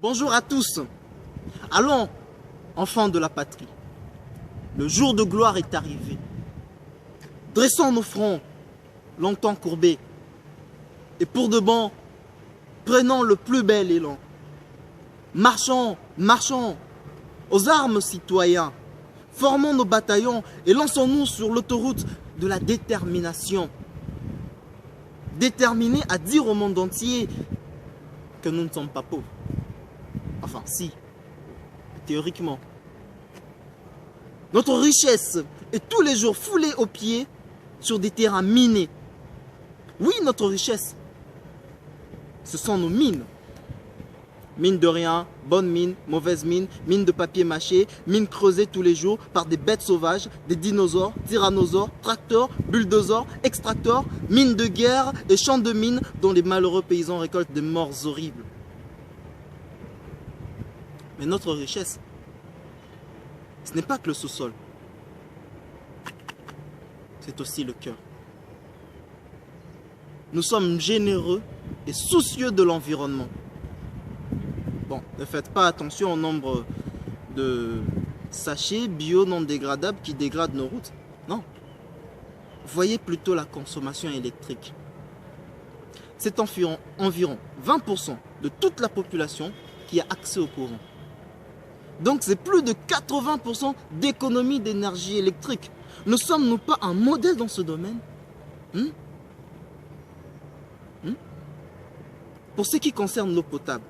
Bonjour à tous. Allons, enfants de la patrie. Le jour de gloire est arrivé. Dressons nos fronts, longtemps courbés. Et pour de bon, prenons le plus bel élan. Marchons, marchons, aux armes citoyens. Formons nos bataillons et lançons-nous sur l'autoroute de la détermination. Déterminés à dire au monde entier que nous ne sommes pas pauvres. Enfin, si, théoriquement. Notre richesse est tous les jours foulée aux pieds sur des terrains minés. Oui, notre richesse, ce sont nos mines. Mine de rien, bonne mine, mauvaise mine, mine de papier mâché, mine creusée tous les jours par des bêtes sauvages, des dinosaures, tyrannosaures, tracteurs, bulldozers, extracteurs, mines de guerre et champs de mines dont les malheureux paysans récoltent des morts horribles. Mais notre richesse, ce n'est pas que le sous-sol, c'est aussi le cœur. Nous sommes généreux et soucieux de l'environnement. Bon, ne faites pas attention au nombre de sachets bio non dégradables qui dégradent nos routes. Non. Voyez plutôt la consommation électrique. C'est environ 20% de toute la population qui a accès au courant. Donc c'est plus de 80% d'économie d'énergie électrique. Ne sommes-nous pas un modèle dans ce domaine? Pour ce qui concerne l'eau potable,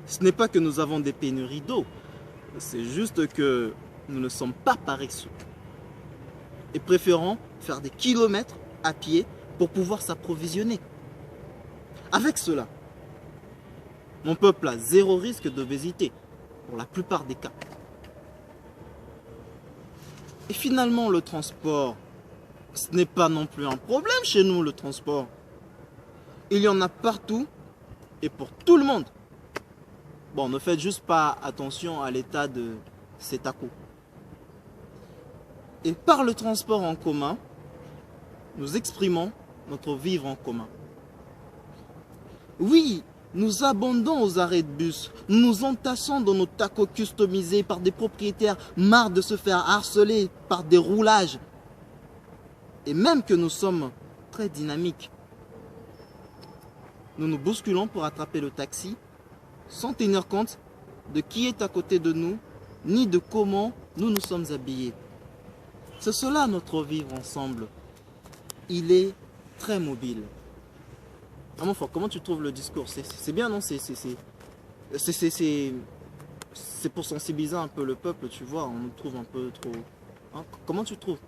ce n'est pas que nous avons des pénuries d'eau, c'est juste que nous ne sommes pas paresseux et préférons faire des kilomètres à pied pour pouvoir s'approvisionner. Avec cela, mon peuple a zéro risque d'obésité, pour la plupart des cas. Et finalement, le transport, ce n'est pas non plus un problème chez nous, le transport. Il y en a partout et pour tout le monde. Bon, ne faites juste pas attention à l'état de cet à-coup. Et par le transport en commun, nous exprimons notre vivre en commun. Oui, nous abondons aux arrêts de bus, nous nous entassons dans nos tacos customisés par des propriétaires marre de se faire harceler par des roulages. Et même que nous sommes très dynamiques, nous nous bousculons pour attraper le taxi sans tenir compte de qui est à côté de nous, ni de comment nous nous sommes habillés. C'est cela notre vivre ensemble. Il est très mobile. Vraiment fort, comment tu trouves le discours? C'est bien, non? C'est pour sensibiliser un peu le peuple, tu vois, on nous trouve un peu trop... Hein? Comment tu trouves?